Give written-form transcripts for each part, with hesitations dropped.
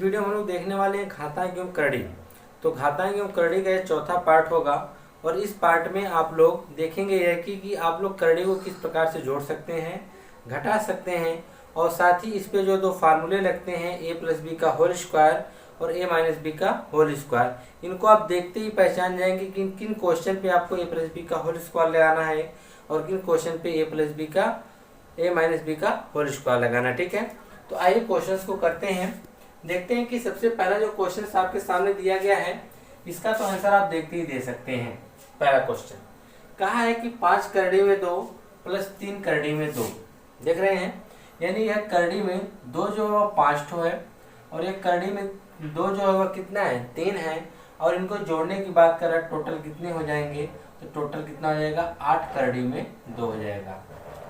Video में हम लोग देखने वाले हैं घातांक एवं करड़ी। तो घातांक एवं करड़ी का ये चौथा पार्ट होगा और इस पार्ट में आप लोग देखेंगे यह कि आप लोग करड़ी को किस प्रकार से जोड़ सकते हैं, घटा सकते हैं और साथ ही इस पे जो दो फार्मूले लगते हैं a प्लस बी का होल स्क्वायर और a माइनस बी का होल स्क्वायर, इनको आप देखते ही पहचान जाएंगे कि किन क्वेश्चन पे आपको a प्लस बी का होल स्क्वायर लगाना है और किन क्वेश्चन पे a प्लस बी का a माइनस बी का होल स्क्वायर लगाना। ठीक है, तो आइए क्वेश्चंस को करते हैं। देखते हैं कि सबसे पहला जो क्वेश्चन आपके सामने दिया गया है इसका तो आंसर आप देखते ही दे सकते हैं। पहला क्वेश्चन कहा है कि 5 करड़ी में 2 प्लस 3 करड़ी में 2, देख रहे हैं, यानी यह करड़ी में 2 जो है वह 5 ठो है और एक करड़ी में 2 जो है वह कितना है, 3 है और इनको जोड़ने की बात कर रहा है टोटल कितने हो जाएंगे, तो टोटल कितना हो जाएगा 8 करड़ी में 2 हो जाएगा।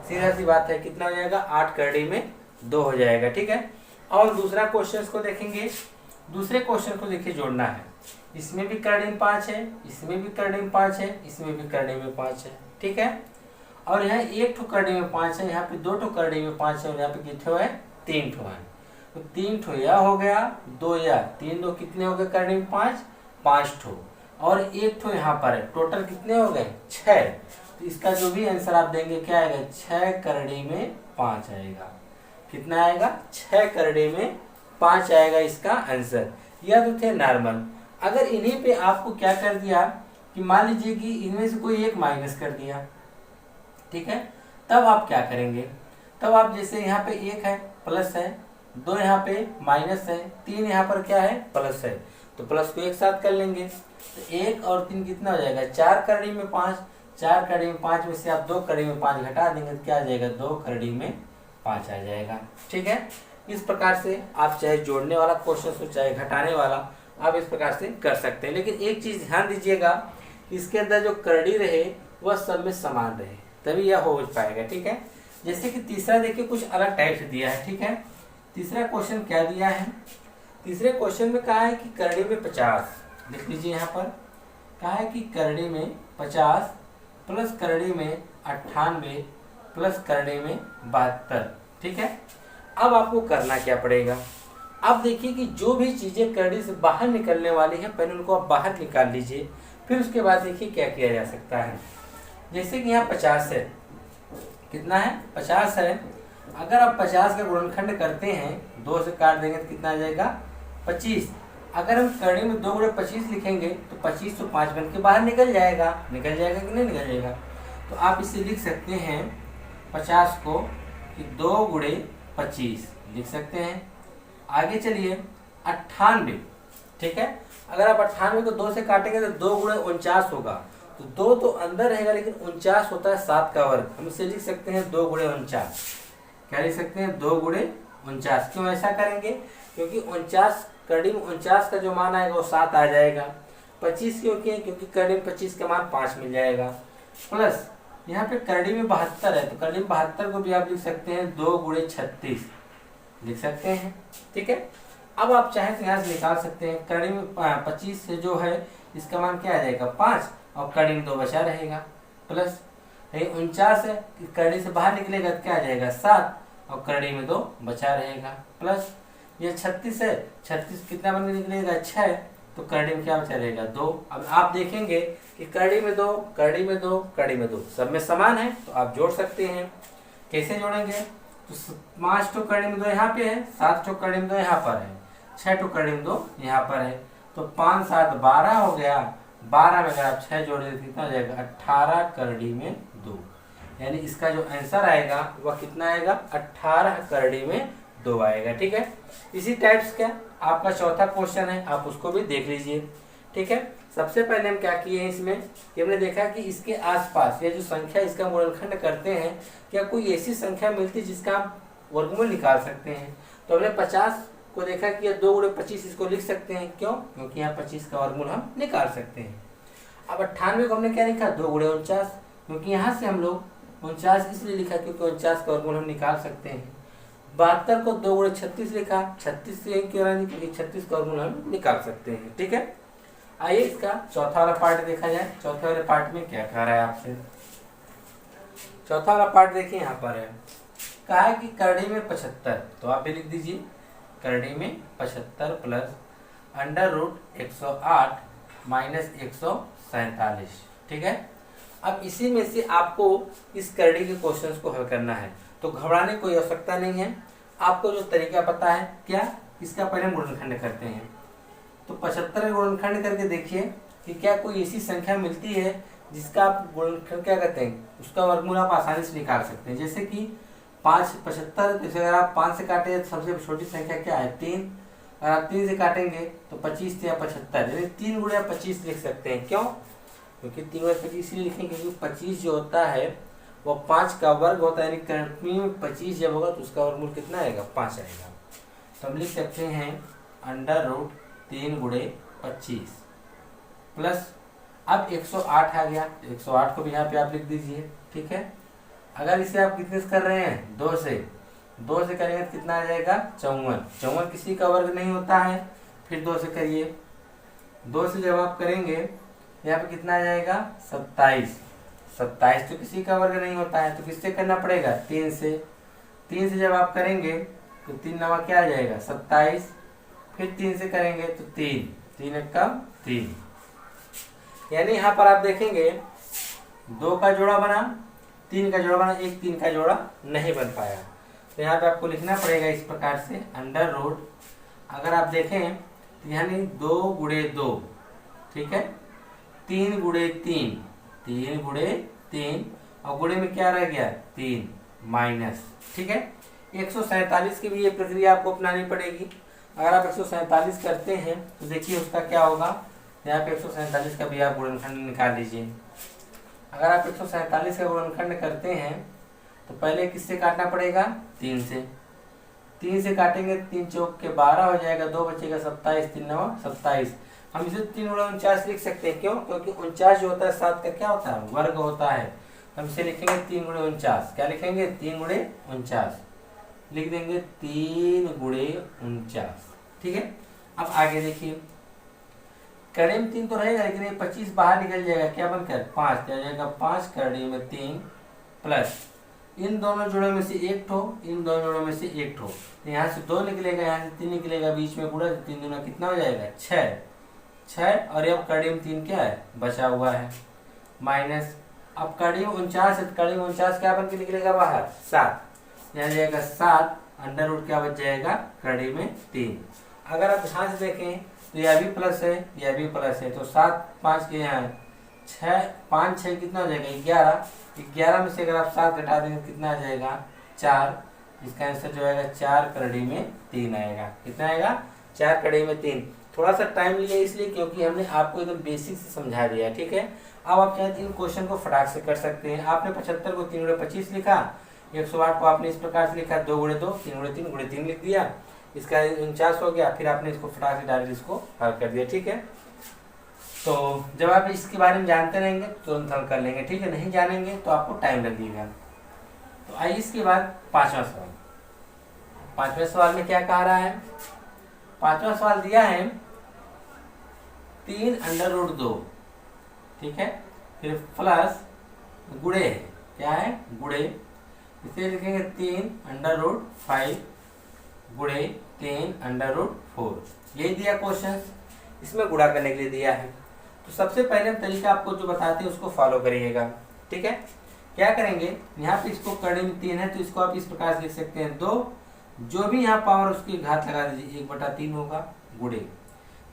सीधा सी बात है, कितना हो जाएगा 8 करड़ी में 2 हो जाएगा। ठीक है, और दूसरा क्वेश्चन को देखेंगे। दूसरे क्वेश्चन को देखिए जोड़ना है, इसमें भी करड़ी में 5 है, इसमें भी करड़ी में 5 है, इसमें भी करड़ी में 5 है। ठीक है, और यहाँ एक ठो करड़ी में 5 है, यहाँ पे 2 ठो करड़ी में 5 है और यहाँ पे कितने है 3 ठो है। तो 3 ठो यह हो गया, 2 या 3 2 कितने हो गए करड़ी में 5 ठो और एक ठो यहाँ पर है, टोटल कितने हो गए 6। तो इसका जो भी आंसर आप देंगे क्या आएगा, 6 करड़ी में 5 आएगा। कितना आएगा, 6 करड़ी में 5 आएगा इसका आंसर। यह तो थे नॉर्मल। अगर इन्हीं पे आपको क्या कर दिया कि मान लीजिए कि इनमें से कोई एक माइनस कर दिया, ठीक है, तब आप क्या करेंगे, तब आप जैसे यहाँ पे 1 है प्लस है, 2 यहाँ पे माइनस है, 3 यहाँ पर क्या है प्लस है, तो प्लस को एक साथ कर लेंगे। तो 1 और 3 कितना हो जाएगा, 4 करड़ी में 5, 4 करड़ी में 5 में से आप 2 करड़ी में 5 घटा देंगे तो क्या आ जाएगा, 2 करड़ी में 5 आ जाएगा। ठीक है, इस प्रकार से आप चाहे जोड़ने वाला क्वेश्चन हो चाहे घटाने वाला आप इस प्रकार से कर सकते हैं। लेकिन एक चीज ध्यान दीजिएगा, इसके अंदर जो करड़ी रहे वह सब में समान रहे, तभी यह हो पाएगा। ठीक है, जैसे कि तीसरा देखिए कुछ अलग टाइप से दिया है। ठीक है, तीसरा क्वेश्चन क्या दिया है, तीसरे क्वेश्चन में कहा है कि करड़ी में 50, लिख लीजिए यहाँ पर, कहा है कि करड़ी में 50 प्लस करड़ी में 98 प्लस करड़ी में 72। ठीक है, अब आपको करना क्या पड़ेगा, अब देखिए कि जो भी चीजें करड़ी से बाहर निकलने वाली है पहले उनको आप बाहर निकाल लीजिए, फिर उसके बाद देखिए क्या किया जा सकता है। जैसे कि यहाँ 50 है, कितना है 50 है, अगर आप 50 का गुणनखंड करते हैं 2 से काट देंगे तो कितना आ जाएगा 25। अगर हम करड़ी में 2 गुणे 25 लिखेंगे तो 25 तो 5 बन के बाहर निकल जाएगा कि नहीं निकल जाएगा। तो आप इसे लिख सकते हैं 50 को कि 2 गुणे 25 लिख सकते हैं। आगे चलिए 98, ठीक है, अगर आप 98 को 2 से काटेंगे तो 2 गुणे 49 होगा, तो 2 तो अंदर रहेगा लेकिन 49 होता है 7 का वर्ग, हम इसे लिख सकते हैं 2 गुणे 49। क्या लिख सकते हैं 2 गुणे 49। क्यों ऐसा करेंगे, क्योंकि 49 करड़ी में 49 का जो मान आएगा वो 7 आ जाएगा। 25 क्योंकि करड़ी में 25 का मान 5 मिल जाएगा, प्लस यहाँ पे करड़ी में 72 है तो करड़ी में 72 को भी आप लिख सकते हैं 2 गुणे 36 लिख सकते हैं। ठीक है, अब आप चाहे तो यहाँ से निकाल सकते हैं, करड़ी में 25 से जो है इसका मान क्या आ जाएगा 5 और करड़ी में 2 बचा रहेगा, प्लस 49 है, करड़ी से बाहर निकलेगा तो क्या आ जाएगा 7 और करड़ी में 2 बचा रहेगा, प्लस ये 36 है, 36 कितना बन के निकलेगा 6, तो करड़ी में क्या बचा रहेगा 2। अब आप देखेंगे कि करड़ी में 2 करड़ी में 2 करड़ी में 2 सब में समान है, तो आप जोड़ सकते हैं। कैसे जोड़ेंगे, तो 5 ठो करड़ी में 2 यहाँ पे है, 7 ठो करड़ी में 2 यहाँ पर है, 6 ठो करड़ी में 2 यहाँ पर है, तो 5 7 12 हो गया। 12 में अगर आप 6 जोड़ देते कितना हो जाएगा 18 करड़ी में 2, यानी इसका जो आंसर आएगा वह कितना आएगा 18 करड़ी में 2 आएगा। ठीक है, इसी टाइप्स का आपका चौथा क्वेश्चन है, आप उसको भी देख लीजिए। ठीक है, सबसे पहले हम क्या किए हैं इसमें कि हमने देखा कि इसके आसपास ये जो संख्या इसका गुणनखंड करते हैं क्या कोई ऐसी संख्या मिलती है जिसका आप वर्गमूल निकाल सकते हैं। तो हमने 50 को देखा कि यह 2 गुणे 25 इसको लिख सकते हैं, क्यों, क्योंकि यहाँ 25 का वर्गमूल हम निकाल सकते हैं। अब 98 को हमने क्या लिखा 2 गुणे 49, क्योंकि यहाँ से हम लोग 49 इसलिए लिखा क्योंकि 49 का वर्गमूल हम निकाल सकते हैं। 72 को 2 गुणे 36 लिखा, 36 से क्यों नहीं, क्योंकि 36 का वर्गमूल हम निकाल सकते हैं। ठीक है, आइए इसका चौथा वाला पार्ट देखा जाए। चौथे वाले पार्ट में क्या कह रहा है आपसे, चौथा वाला पार्ट देखिए यहाँ पर है, कहा है कि करड़ी में 75, तो आप भी लिख दीजिए करड़ी में 75 प्लस अंडर रूट 108 माइनस 147। ठीक है, अब इसी में से आपको इस करड़ी के क्वेश्चंस को हल करना है, तो घबराने की कोई आवश्यकता नहीं है। आपको जो तरीका पता है क्या, इसका पहले हम गुणनखंड करते हैं। तो 75 का गुणनखंड करके देखिए कि क्या कोई ऐसी संख्या मिलती है जिसका आप गुणनखंड क्या कहते हैं, उसका वर्गमूल आप आसानी से निकाल सकते हैं। जैसे कि 75, जैसे अगर आप 5 से काटे तो सबसे छोटी संख्या क्या है 3, अगर आप 3 से काटेंगे तो 25 या 75, यानी 3 गुणा 25 लिख सकते हैं। क्यों, क्योंकि 3 गुणा 25 इसलिए लिखेंगे क्योंकि 25 जो होता है वो 5 का वर्ग होता है, यानी करड़ी में 25 जब होगा तो उसका वर्गमूल कितना आएगा, 5 आएगा। तो हम लिख सकते हैं अंडर रूट 3 गुणे 25 प्लस, अब 108 आ गया, 108 को भी यहाँ पे आप लिख दीजिए। ठीक है, अगर इसे आप कितने से कर रहे हैं, 2 से करेंगे तो कितना आ जाएगा 54। 54 किसी का वर्ग नहीं होता है, फिर 2 से करिए, 2 से जब आप करेंगे यहाँ पे कितना आ जाएगा 27। 27 तो किसी का वर्ग नहीं होता है, तो किससे करना पड़ेगा 3 से। 3 से जब आप करेंगे तो 3 नवा क्या आ जाएगा 27, फिर 3 से करेंगे तो 3, 3 एक कम 3, यानी यहाँ पर आप देखेंगे 2 का जोड़ा बना, 3 का जोड़ा बना, एक 3 का जोड़ा नहीं बन पाया। तो यहाँ पे आपको लिखना पड़ेगा इस प्रकार से अंडर रूट, अगर आप देखें तो यानी 2 गुणे 2, ठीक है, 3 गुणे 3, 3 गुणे 3, और गुणे में क्या रह गया 3 माइनस। ठीक है, 147 की भी ये प्रक्रिया आपको अपनानी पड़ेगी। अगर आप 147 करते हैं तो देखिए उसका क्या होगा, यहाँ पे 147 का भी आप गुणनखंड निकाल लीजिए। अगर आप 147 का गुणनखंड करते हैं तो पहले किससे काटना पड़ेगा 3 से। 3 से काटेंगे 3 चौक के 12 हो जाएगा, 2 बचेगा 27, 3 9 27। हम इसे 3 गुणा 49 लिख सकते हैं। क्यों, क्योंकि 49 जो होता है 7 का क्या होता है वर्ग होता है। हम इसे लिखेंगे 3 गुणे 49, क्या लिखेंगे 3 गुणे 49 लिख देंगे, 3 गुणे 49। ठीक है, अब आगे देखिए, करड़ी में 3 तो रहेगा लेकिन ये 25 बाहर निकल जाएगा, क्या बनकर 5, क्या जाएगा 5 करड़ी में 3 प्लस इन दोनों जोड़ों में से एक ठो, इन दोनों जोड़ों में से एक ठो, तो यहाँ से 2 निकलेगा, यहाँ से 3 निकलेगा, बीच में गुणा, 3 दूना कितना हो जाएगा 6, और ये अब करड़ी में 3 क्या है बचा हुआ है माइनस, अब करड़ी में 49 है, करड़ी में 49 क्या बन के निकलेगा बाहर 7, यहाँ जाएगा 7, अंडर रूट क्या बच जाएगा करड़ी में 3। अगर आप ध्यान से देखें तो यह भी प्लस है, यह भी प्लस है, तो 7 5 के यहाँ 6, 5 6 कितना हो जाएगा 11 में से अगर आप 7 घटा देंगे कितना आ जाएगा 4, इसका आंसर जो आएगा 4 करड़ी में 3 आएगा। कितना आएगा 4 करड़ी में 3। थोड़ा सा टाइम लिया इसलिए क्योंकि हमने आपको एकदम बेसिक से समझा दिया। ठीक है, अब आप चाहे इन क्वेश्चन को फटाक से कर सकते हैं। आपने 75 को 3 गुणे 25 लिखा, 108 को आपने इस प्रकार से लिखा 2 गुणे 2, 3 गुणे 3 गुणे 3 लिख दिया, इसका 49 हो गया, फिर आपने इसको फटाक से डायरेक्ट इसको हल कर दिया। ठीक है, तो जब आप इसके बारे में जानते रहेंगे तो तुरंत हल कर लेंगे। ठीक है, नहीं जानेंगे तो आपको टाइम लगेगा। तो आइए इसके बाद 5वां सवाल। 5वें सवाल में क्या कह रहा है, 5वां सवाल दिया है 3 अंडर रूट 2, ठीक है, फिर प्लस गुणे है, क्या है गुणे, इसे लिखेंगे 3 अंडर रूट 5 गुणे 3 अंडर रूट 4। यही दिया क्वेश्चन, इसमें गुणा करने के लिए दिया है। तो सबसे पहले तरीका आपको जो बताते हैं उसको फॉलो करिएगा। ठीक है, क्या करेंगे, यहाँ पे इसको करड़ी में 3 है तो इसको आप इस प्रकार से लिख सकते हैं 2, जो भी यहाँ पावर उसकी घात लगा दीजिए, 1/3 होगा, गुणे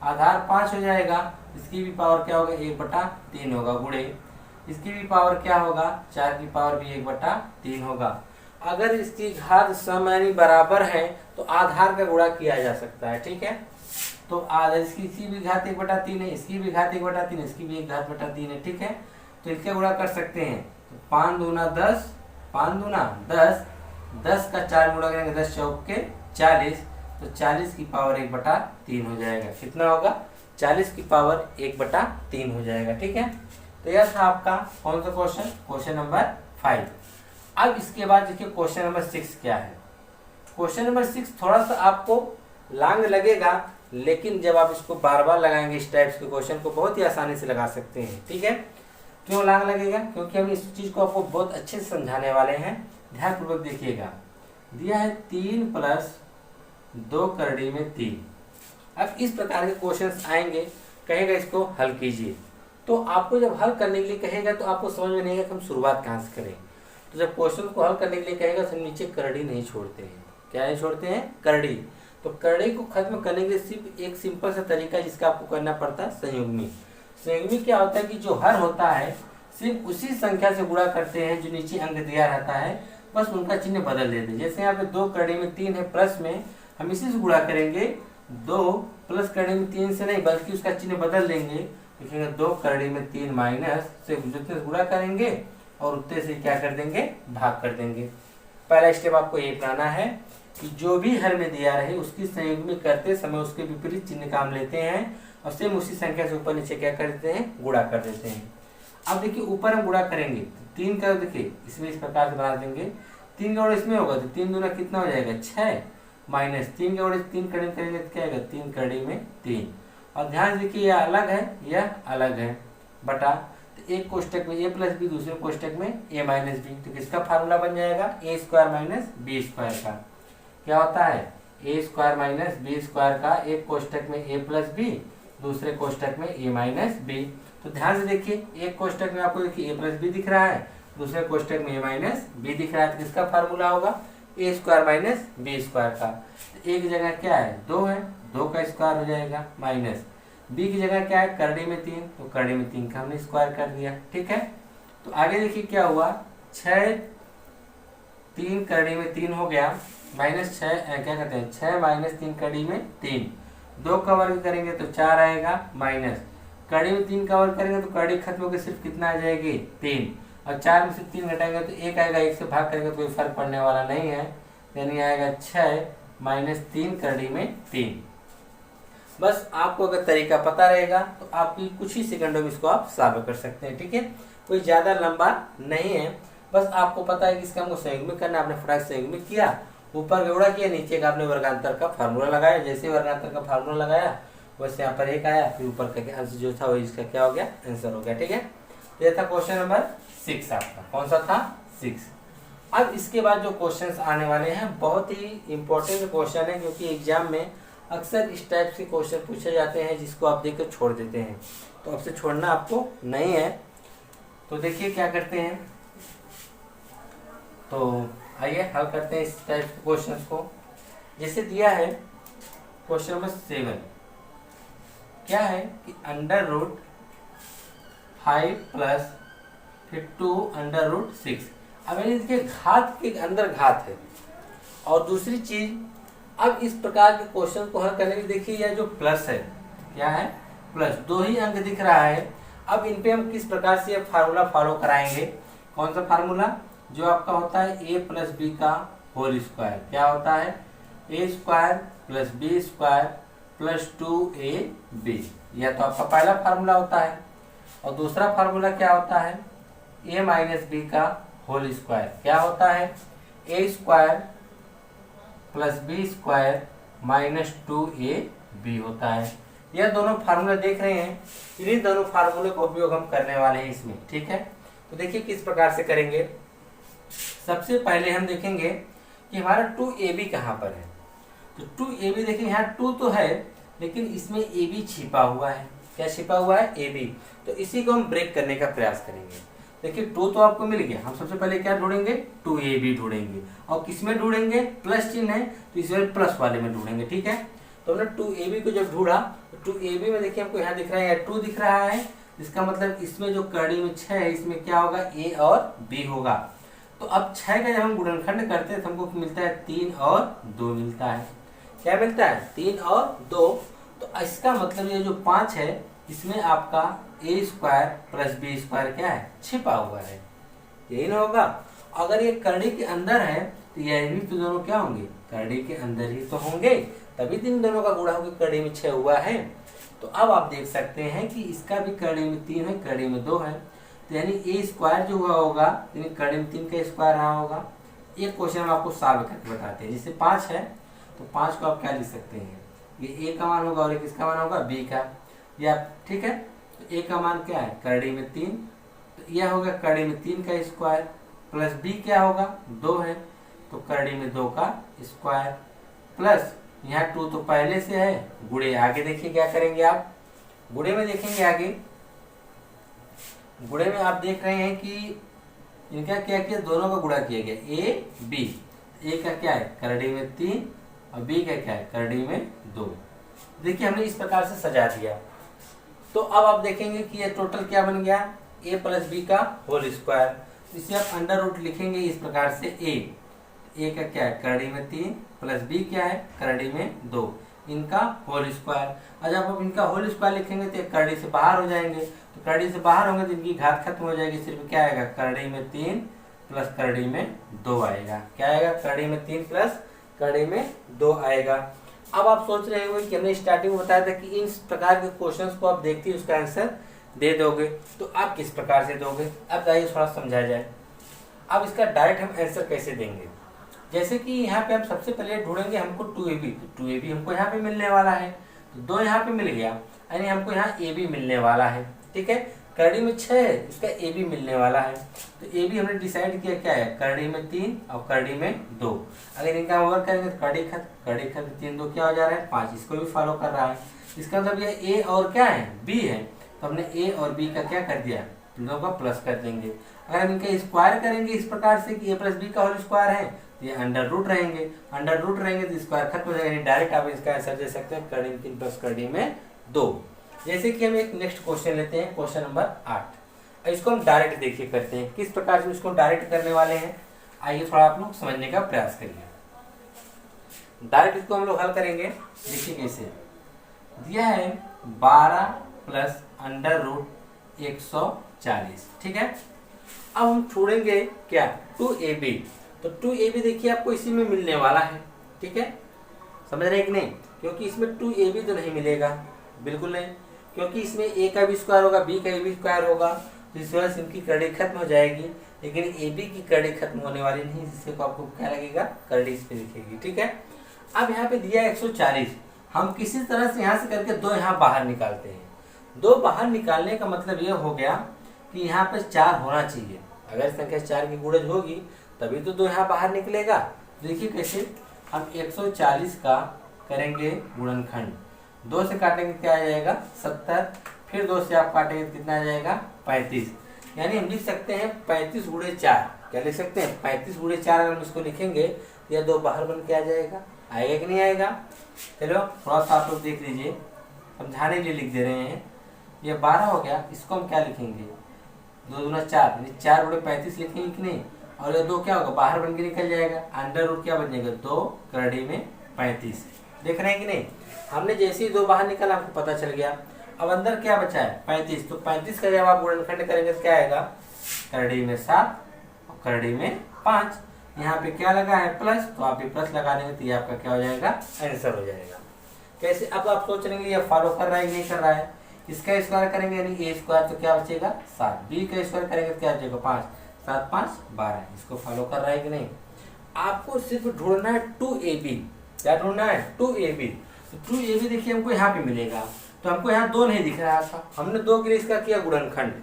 आधार 5 हो जाएगा, इसकी भी पावर क्या होगा 1/3 होगा, गुणे इसकी भी पावर क्या होगा 4 की पावर भी 1/3 होगा। अगर इसकी घात सम यानी बराबर है तो आधार का गुणा किया जा सकता है। ठीक है, तो आधार इसकी भी घात 1/3 है, इसकी भी घात 1/3, इसकी भी 1/3 है। ठीक है, तो इसके गुणा कर सकते हैं, तो 5 दूना 10, 5 दूना 10, 10 का 4 गुणा करेंगे 10 चौक के 40, तो 40 की पावर 1/3 हो जाएगा। कितना होगा 40 की पावर 1/3 हो जाएगा। ठीक है, तो यह था आपका कौन सा क्वेश्चन, क्वेश्चन नंबर 5। अब इसके बाद देखिए क्वेश्चन नंबर 6 क्या है। क्वेश्चन नंबर 6 थोड़ा सा आपको लॉन्ग लगेगा, लेकिन जब आप इसको बार बार लगाएंगे इस टाइप के क्वेश्चन को बहुत ही आसानी से लगा सकते हैं। ठीक है, क्यों लॉन्ग लगेगा, क्योंकि हम इस चीज को आपको बहुत अच्छे से समझाने वाले हैं। ध्यानपूर्वक देखिएगा, दिया है 3 प्लस 2 करड़ी में 3। अब इस प्रकार के क्वेश्चंस आएंगे, कहेगा इसको हल कीजिए। तो आपको जब हल करने के लिए कहेगा तो आपको समझ में नहीं आएगा कि हम शुरुआत कहाँ से करें। तो जब क्वेश्चन को हल करने के लिए कहेगा तो हम नीचे करड़ी नहीं छोड़ते हैं। क्या नहीं छोड़ते हैं? करड़ी। तो करड़ी को खत्म करने के लिए सिर्फ एक सिंपल सा तरीका है जिसका आपको करना पड़ता है संयुग्मी। संयुग्मी क्या होता है कि जो हर होता है सिर्फ उसी संख्या से गुणा करते हैं जो नीचे अंक दिया रहता है, बस उनका चिन्ह बदल देते हैं। जैसे यहाँ पे 2 करड़ी में 3 है, प्लस में हम इसी से गुणा करेंगे, 2 प्लस करड़ी में 3 से नहीं बल्कि उसका चिन्ह बदल देंगे, लिखेंगे 2 करड़ी में 3 माइनस से जितने गुणा करेंगे और उतने से क्या कर देंगे, भाग कर देंगे। पहला स्टेप आपको ये अपनाना है कि जो भी हर में दिया रहे उसकी संयुग्मी करते समय उसके विपरीत चिन्ह काम लेते हैं और सेम उसी संख्या से ऊपर नीचे क्या कर देते हैं, गुणा कर देते हैं। अब देखिए ऊपर हम गुणा करेंगे, 3 का देखिए इसमें इस प्रकार से बना देंगे, 3 का गुणा इसमें होगा तो 3 दूना कितना हो जाएगा 6, माइनस 3 का गुणा 3 करड़ी में करेंगे तो क्या आएगा 3 करड़ी में 3। और ध्यान देखिए यह अलग है, यह अलग है, बटा तो एक कोष्टक में a प्लस बी, दूसरे कोष्टक में a माइनस बी। तो किसका फार्मूला बन जाएगा, a square minus B square का। क्या होता है, a square minus B square का, एक कोष्टक में a प्लस बी, दूसरे कोष्टक में a माइनस बी। तो ध्यान से देखिए, एक कोष्टक में आपको देखिए a प्लस बी दिख रहा है, दूसरे कोष्टक में a माइनस बी दिख रहा है। तो किसका फार्मूला होगा, a square minus B square का। तो एक जगह क्या है 2 है, 2 का स्क्वायर हो जाएगा, माइनस बी की जगह क्या है करड़ी में 3, तो करड़ी में 3 का हमने स्क्वायर कर दिया। ठीक है, तो आगे देखिए क्या हुआ, 6 3 करड़ी में 3 हो गया, माइनस 6 क्या कहते हैं 6 माइनस 3 करड़ी में 3, 2 का वर्ग करेंगे तो 4 आएगा, माइनस करड़ी में 3 का वर्ग करेंगे तो करड़ी खत्म होकर सिर्फ कितना आ जाएगी 3, और 4 में से 3 घटाएंगे तो 1 आएगा, 1 से भाग करेंगे तो कोई फर्क पड़ने वाला नहीं है, यानी आएगा 6 माइनस 3 करड़ी में 3। बस आपको अगर तरीका पता रहेगा तो आपकी कुछ ही सेकंडों में इसको आप सॉल्व कर सकते हैं। ठीक है, कोई ज़्यादा लंबा नहीं है, बस आपको पता है कि इसका हमको संयुग्मी करना, आपने फटाक संयुग्मी किया, ऊपर का गुणा किया, नीचे का आपने वर्गांतर का फार्मूला लगाया, जैसे वर्गांतर का फार्मूला लगाया वैसे यहाँ पर 1 आया, फिर ऊपर का आंसर जो था वही इसका क्या हो गया, आंसर हो गया। ठीक है, तो ये था क्वेश्चन नंबर 6 आपका। कौन सा था, 6। अब इसके बाद जो क्वेश्चंस आने वाले हैं बहुत ही इंपॉर्टेंट क्वेश्चन है, क्योंकि एग्जाम में अक्सर इस टाइप के क्वेश्चन पूछे जाते हैं जिसको आप देखकर छोड़ देते हैं, तो अब से छोड़ना आपको नहीं है। तो देखिए क्या करते हैं, तो आइए हल करते हैं इस टाइप के क्वेश्चंस को। जैसे दिया है क्वेश्चन नंबर 7, क्या है कि √5 प्लस फिर 2 √6। अब ये देखिए घात के अंदर घात है, और दूसरी चीज अब इस प्रकार के क्वेश्चन को हल करने के लिए देखिए यह जो प्लस है, क्या है प्लस, 2 ही अंक दिख रहा है। अब इन पे हम किस प्रकार से फार्मूला फॉलो कराएंगे, कौन सा फार्मूला, जो आपका होता है a प्लस बी का होल स्क्वायर। क्या होता है, a square plus B square plus 2ab, यह तो आपका पहला फार्मूला होता है। और दूसरा फार्मूला क्या होता है, a माइनस बी का होल स्क्वायर। क्या होता है, a square plus B square minus 2ab होता है। यह दोनों फार्मूला देख रहे हैं, इन्हीं दोनों फार्मूले का उपयोग हम करने वाले हैं इसमें। ठीक है, तो देखिए किस प्रकार से करेंगे। सबसे पहले हम देखेंगे कि हमारा 2ab कहाँ पर है। तो 2ab देखिए यहाँ 2 तो है, लेकिन इसमें ab छिपा हुआ है। क्या छिपा हुआ है, ab। तो इसी को हम ब्रेक करने का प्रयास करेंगे। देखिए 2 तो आपको मिल गया, हम सबसे पहले क्या ढूंढेंगे, 2ab ढूंढेंगे, और किसमें ढूंढेंगे, प्लस चिन्ह है तो इसमें प्लस वाले में ढूंढेंगे। ठीक है, तो हमने 2ab को जब ढूंढा तो 2ab में देखिए हमको यहाँ दिख रहा है 2 दिख रहा है, इसका मतलब इसमें जो करड़ी में 6 है इसमें क्या होगा, a और b होगा। तो अब 6 का जब हम गुणनखंड करते हैं तो हमको मिलता है 3 और 2 मिलता है। क्या मिलता है, 3 और 2। तो इसका मतलब ये जो 5 है इसमें आपका a square plus B square क्या है, छिपा हुआ है, यही ना होगा। अगर ये करड़ी के अंदर है तो यह भी तो दोनों क्या होंगे, करड़ी के अंदर ही तो होंगे, तभी तीन दोनों का गुणा होकर करड़ी में 6 हुआ है। तो अब आप देख सकते हैं कि इसका भी करड़ी में 3 है, करड़ी में 2 है, तो यानी a स्क्वायर जो हुआ होगा यानी करड़ी में 3 का स्क्वायर रहा होगा। एक क्वेश्चन हम आपको सॉल्व करके बताते हैं। जैसे 5 है तो 5 को आप क्या लिख सकते हैं, ये a का मान होगा और एक किसका मान होगा, b का, या ठीक है। तो a का मान क्या है, करड़ी में 3, तो यह होगा करड़ी में 3 का स्क्वायर, प्लस b क्या होगा, 2 है तो करड़ी में 2 का स्क्वायर, प्लस यहाँ 2 तो पहले से है, गुणे आगे देखिए क्या करेंगे आप, गुणे में देखेंगे आगे, गुणे में आप देख रहे हैं कि इनका क्या किया, दोनों का गुणा किया गया, ए बी, ए का क्या है करड़ी में 3 और बी का क्या है करड़ी में 2। देखिए हमने इस प्रकार से सजा दिया। तो अब आप देखेंगे कि ये टोटल क्या बन गया, ए प्लस बी का होल स्क्वायर। इसे आप अंडर रूट लिखेंगे इस प्रकार से, ए का क्या है करड़ी में 3 प्लस बी क्या है करड़ी में 2, इनका होल स्क्वायर। और जब आप इनका होल स्क्वायर लिखेंगे तो करड़ी से बाहर हो जाएंगे, तो करड़ी से बाहर होंगे तो इनकी घात खत्म हो जाएगी, सिर्फ क्या आएगा करड़ी में 3 प्लस करड़ी में 2 आएगा। क्या आएगा, करड़ी में 3 प्लस करड़ी में 2 आएगा। अब आप सोच रहे होंगे कि हमने स्टार्टिंग में बताया था कि इन प्रकार के क्वेश्चंस को आप देखते ही उसका आंसर दे दोगे, तो आप किस प्रकार से दोगे, अब आइए थोड़ा समझाया जाए। अब इसका डायरेक्ट हम आंसर कैसे देंगे, जैसे कि यहाँ पे हम सबसे पहले ढूंढेंगे हमको 2ab, तो 2ab हमको यहाँ पे मिलने वाला है, तो 2 यहाँ पे मिल गया, यानी हमको यहाँ ab मिलने वाला है। ठीक है, करड़ी में 6 है, इसका ab मिलने वाला है, तो ab हमने डिसाइड किया क्या है करड़ी में 3 और करड़ी में 2। अगर इनका ओवर करेंगे तो करड़ी खत 3 2 क्या हो जा रहा है 5, इसको भी फॉलो कर रहा है। इसका मतलब ये a और क्या है b है, तो हमने a और b का क्या कर दिया, दोनों का प्लस कर देंगे। अगर हम इनका स्क्वायर करेंगे इस प्रकार से कि a प्लस बी का होल स्क्वायर है, तो ये अंडर रूट रहेंगे तो स्क्वायर खत्म हो जाएगा, यानी डायरेक्ट आप इसका आंसर दे सकते हैं करड़ी में 3 प्लस करड़ी में 2। जैसे कि हम एक नेक्स्ट क्वेश्चन लेते हैं, क्वेश्चन नंबर 8। इसको हम डायरेक्ट देखिए करते हैं, किस प्रकार से इसको डायरेक्ट करने वाले हैं, आइए थोड़ा आप लोग समझने का प्रयास करिए। डायरेक्ट इसको हम लोग हल करेंगे, देखिए कैसे दिया है 12 प्लस अंडर रूट 140। ठीक है, अब हम छोड़ेंगे क्या 2ab, तो 2ab देखिए आपको इसी में मिलने वाला है। ठीक है, समझ रहे हैं कि नहीं, क्योंकि इसमें 2ab तो नहीं मिलेगा, बिल्कुल नहीं, क्योंकि इसमें a का भी स्क्वायर होगा b का भी स्क्वायर होगा, तो इस वजह से इनकी करड़ी खत्म हो जाएगी, लेकिन ab की करड़ी खत्म होने वाली नहीं, जिससे को आपको क्या लगेगा करड़ी इस पे लिखेगी। ठीक है, अब यहाँ पे दिया 140, हम किसी तरह से यहाँ से करके 2 यहाँ बाहर निकालते हैं। 2 बाहर निकालने का मतलब ये हो गया कि यहाँ पे 4 होना चाहिए, अगर संख्या 4 की गुणज होगी तभी तो 2 यहाँ बाहर निकलेगा। देखिए कैसे, हम 140 का करेंगे गुणनखंड, 2 से काटेंगे क्या आ जाएगा 70, फिर 2 से आप काटेंगे तो कितना आ जाएगा 35, यानी हम लिख सकते हैं 35 गुणे 4। क्या लिख सकते हैं 35 गुणे 4, अगर हम इसको लिखेंगे या 2 बाहर बन के आ जाएगा, आएगा कि नहीं आएगा। चलो थोड़ा सा आप लोग देख लीजिए, समझाने के लिए लिख दे रहे हैं। ये 12 हो गया, इसको हम क्या लिखेंगे 2 दूना 4, यानी 4 गुणे 35 लिखेंगे कि नहीं, और ये 2 क्या होगा बाहर बन के निकल जाएगा, अंडर रूट क्या बन जाएगा 2 करड़ी में 35। देख रहे हैं कि नहीं, हमने जैसे ही 2 बाहर निकाला आपको पता चल गया। अब अंदर क्या बचा है 35, तो 35 का जब आप गुणनखंड करेंगे तो क्या आएगा करड़ी में 7 और करड़ी में 5। यहाँ पे क्या लगा है प्लस, तो आप ये प्लस लगा देंगे तो ये आपका क्या हो जाएगा आंसर हो जाएगा। कैसे, अब आप सोच रहे ये फॉलो कर रहा है नहीं कर रहा है। इसका स्क्वायर करेंगे यानी a स्क्वायर, तो क्या बचेगा 7, b का स्क्वायर करेंगे तो क्या बचेगा 5, 7 5 12। इसको फॉलो कर रहा है कि नहीं। आपको सिर्फ ढूंढना है 2ab, क्या ढूंढना है 2ab, तो 2ab देखिए हमको यहाँ पे मिलेगा, तो हमको यहाँ 2 नहीं दिख रहा था, हमने 2 के लिए इसका किया गुणनखंड।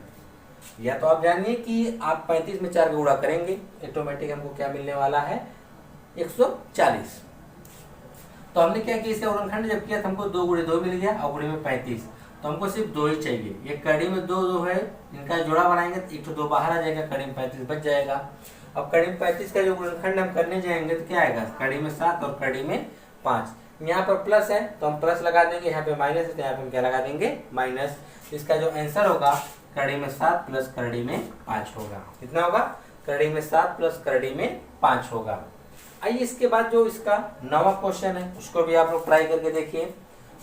या तो आप जानिए कि आप 35 में 4 का गुणा करेंगे, ऑटोमेटिक हमको क्या मिलने वाला है 140। तो हमने क्या किया इसका गुणनखंड जब किया तो हमको 2 गुणे 2 मिल गया और गुणे में 35, तो हमको सिर्फ 2 ही चाहिए। ये कड़ी में 2 2 है, इनका जोड़ा बनाएंगे तो 1 तो 2 बाहर आ जाएगा, कड़ी में 35 बच जाएगा। अब कड़ी में 35 का जो गुणनखंड हम करने जाएंगे तो क्या आएगा कड़ी में 7 और कड़ी में 5। यहाँ पर प्लस है तो हम प्लस लगा देंगे, यहाँ पे माइनस है तो यहाँ पे हम क्या लगा देंगे माइनस। इसका जो आंसर होगा कड़ी में 7 प्लस कड़ी में 5 होगा। कितना होगा कड़ी में 7 प्लस कड़ी में 5 होगा। आइए इसके बाद जो इसका 9वां क्वेश्चन है उसको भी आप लोग ट्राई करके देखिए।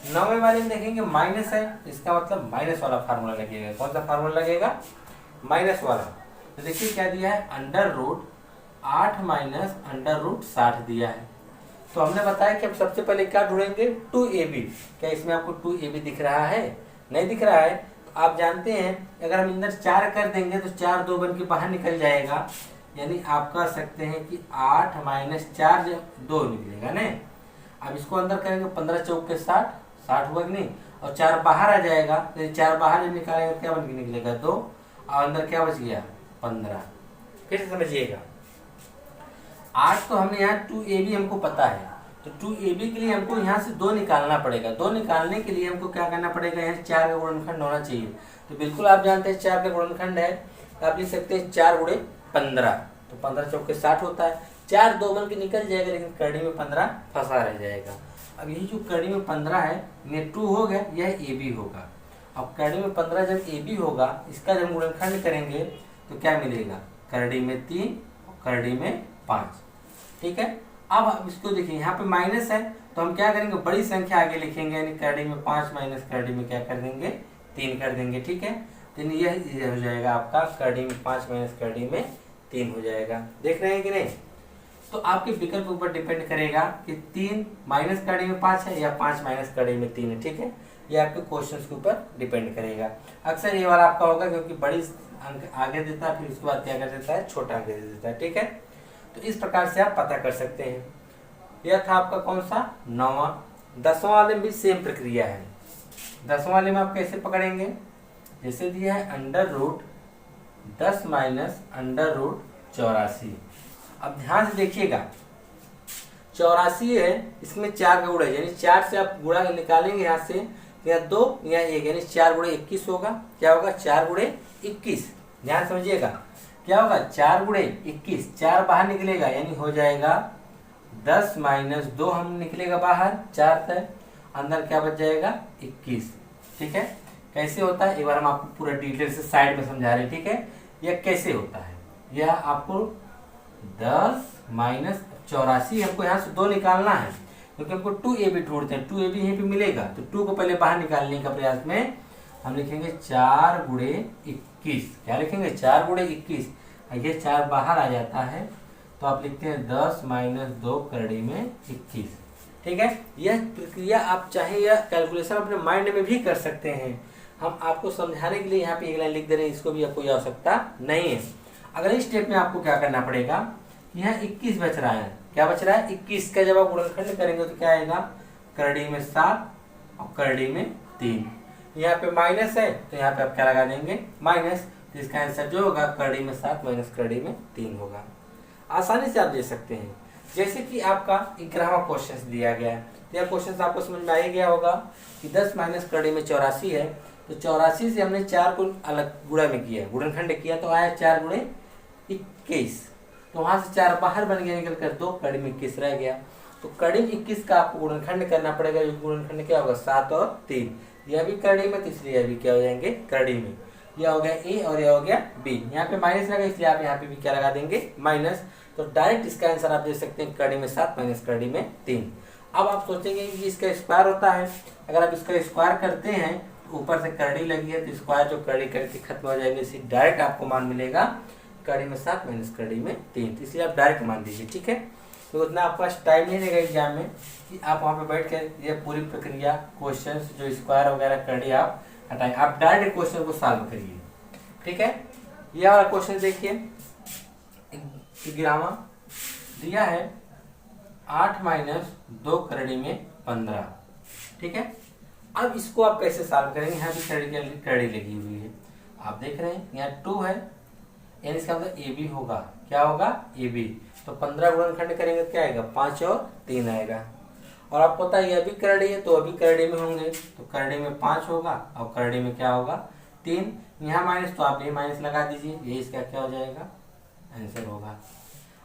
9वें वाले में देखेंगे माइनस है, इसका मतलब माइनस वाला फार्मूला लगेगा। कौन सा फार्मूला लगेगा माइनस वाला। तो देखिए क्या दिया है under root 8 minus under root 60 दिया है। तो हमने बताया कि हम सबसे पहले क्या ढूंढेंगे 2ab। क्या इसमें आपको 2ab दिख रहा है, नहीं दिख रहा है, तो आप जानते हैं अगर हम अंदर 4 कर देंगे तो 4 2 बन के बाहर निकल जाएगा, यानी आप कह सकते हैं कि 8 माइनस 4 2 निकलेगा ना। अब इसको अंदर करेंगे 15 चौक के 60 60 हुआ कि नहीं, और 4 बाहर आ जाएगा, तो 4 बाहर जब निकालेंगे क्या बन के निकलेगा 2, और अंदर क्या बच गया 15। फिर से समझिएगा 8 तो हमने यहाँ 2ab हमको पता है, तो 2ab के लिए हमको यहाँ से 2 निकालना पड़ेगा। 2 निकालने के लिए हमको क्या करना पड़ेगा, यहाँ 4 का गुणनखंड होना चाहिए। तो बिल्कुल आप जानते हैं 4 का गुणनखंड है, तो आप लिख सकते हैं 4 गुणे 15, तो 15 चौके 60 होता है। 4 2 बन के निकल जाएगा, लेकिन कड़ी में 15 फंसा रह जाएगा। अब यही जो कड़ी में 15 है, ये 2 हो गया, यह AB होगा। अब कड़ी में 15 जब AB होगा, इसका जब गुणनखंड करेंगे तो क्या मिलेगा, करड़ी में 3 और करड़ी में 5। ठीक है, अब इसको देखिए यहाँ पे माइनस है, तो हम क्या करेंगे, बड़ी संख्या आगे लिखेंगे, यानी करड़ी में 5 माइनस करड़ी में क्या कर देंगे, 3 कर देंगे। ठीक है, तो यह हो जाएगा आपका करड़ी में 5 माइनस करड़ी में 3 हो जाएगा। देख रहे हैं कि नहीं। तो आपके विकल्प के ऊपर डिपेंड करेगा कि 3 माइनस करड़ी में 5 है या 5 माइनस करड़ी में 3 है। ठीक है, ये आपके क्वेश्चन के ऊपर डिपेंड करेगा। अक्सर ये वाला आपका होगा, क्योंकि बड़ी अंक आगे देता है, फिर उसके बाद क्या कर देता है, छोटा अंक दे देता है। ठीक है, तो इस प्रकार से आप पता कर सकते हैं। यह था आपका कौन सा, 9वां। 10वां वाले में भी सेम प्रक्रिया है। 10वां वाले में आप कैसे पकड़ेंगे, जैसे दिया है √10 माइनस √84। अब ध्यान से देखिएगा, 84 है, इसमें 4 का गुणा है, यानी 4 से आप गुणा निकालेंगे यहाँ से, या 2 या 1, यानी 4 गुणे 21 होगा। क्या होगा, 4 गुणे 21। ध्यान समझिएगा, क्या होगा, 4 गुणे 21, 4 बाहर निकलेगा, यानी हो जाएगा 10 माइनस 2 हम निकलेगा बाहर, 4 तक, अंदर क्या बच जाएगा, 21। ठीक है, कैसे होता है, एक बार हम आपको पूरा डिटेल से साइड में समझा रहे हैं। ठीक है, यह कैसे होता है, यह आपको 10 माइनस 84, हमको यहाँ से 2 निकालना है, क्योंकि हमको 2ab ढूंढते हैं। 2ab यहीं पे मिलेगा, तो 2 को पहले बाहर निकालने का प्रयास में हम लिखेंगे 4 गुणे 21। क्या लिखेंगे, 4 गुणे 21। ये 4 बाहर आ जाता है, तो आप लिखते हैं 10 माइनस 2 करड़ी में 21। ठीक है, यह प्रक्रिया आप चाहे यह कैलकुलेशन अपने माइंड में भी कर सकते हैं। हम आपको समझाने के लिए यहाँ पे एक लाइन लिख दे रहे हैं, इसको भी कोई आवश्यकता नहीं है। अगले स्टेप में आपको क्या करना पड़ेगा, यहाँ 21 बच रहा है। क्या बच रहा है, 21 का जब आप गुणनखंड करेंगे तो क्या आएगा, करड़ी में 7 और करड़ी में 3। यहाँ पे माइनस है, तो यहाँ पे आप क्या लगा देंगे, माइनस। तो इसका आंसर जो होगा, करड़ी में 7 माइनस करड़ी में 3 होगा। आसानी से आप दे सकते हैं। जैसे कि आपका 11वां क्वेश्चन दिया गया है, तो यह क्वेश्चन आपको समझ में आ ही गया होगा कि 10 माइनस करड़ी में 84 है, तो 84 से हमने 4 को अलग गुणा में किया, गुणनखंड किया, तो आया 4 गुणे 21। तो वहां से 4 बाहर बन गया, निकल कर 2, कड़ी में 21 रह गया। तो कड़ी में 21 का आपको गुणनखंड करना पड़ेगा। जो गुणनखंड क्या होगा, 7 और 3, यह भी करड़ी में, तीसरी यह भी क्या हो जाएंगे, करड़ी में। यह हो गया ए और यह हो गया बी। यहाँ पे माइनस लगा, इसलिए आप यहाँ पे भी क्या लगा देंगे, माइनस। तो डायरेक्ट इसका आंसर आप दे सकते हैं, करड़ी में 7 माइनस करड़ी में 3। अब आप सोचेंगे कि इसका स्क्वायर होता है। अगर आप इसका स्क्वायर करते हैं, तो ऊपर से करड़ी लगी है, तो स्क्वायर जो करड़ी करके खत्म हो जाएंगे, इसलिए डायरेक्ट आपको मान मिलेगा करड़ी में 7 माइनस करड़ी में 3। तो इसलिए आप डायरेक्ट मान दीजिए। ठीक है, तो उतना आपके पास टाइम नहीं रहेगा एग्जाम में कि आप वहाँ पे बैठ कर ये पूरी प्रक्रिया, क्वेश्चन जो स्क्वायर वगैरह करड़ी आप हटाएं। आप डायरेक्ट क्वेश्चन को सॉल्व करिए। ठीक है, ये वाला क्वेश्चन देखिए, 11वां दिया है 8 माइनस 2 करड़ी में 15। ठीक है, अब इसको आप कैसे सॉल्व करेंगे, यहाँ भी करड़ी लगी हुई है, आप देख रहे हैं यहाँ 2 है, यानी इसका मतलब ए बी होगा। क्या होगा, ए बी। तो 15 गुणनखंड करेंगे तो क्या आएगा, 5 और 3 आएगा। और आपको पता है यह भी करड़ी है, तो अभी करड़ी में होंगे, तो करड़ी में 5 होगा और करड़ी में क्या होगा, 3। यहाँ माइनस, तो आप ये माइनस लगा दीजिए, ये इसका क्या हो जाएगा, आंसर होगा।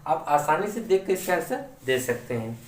आप आसानी से देख कर इसका आंसर दे सकते हैं।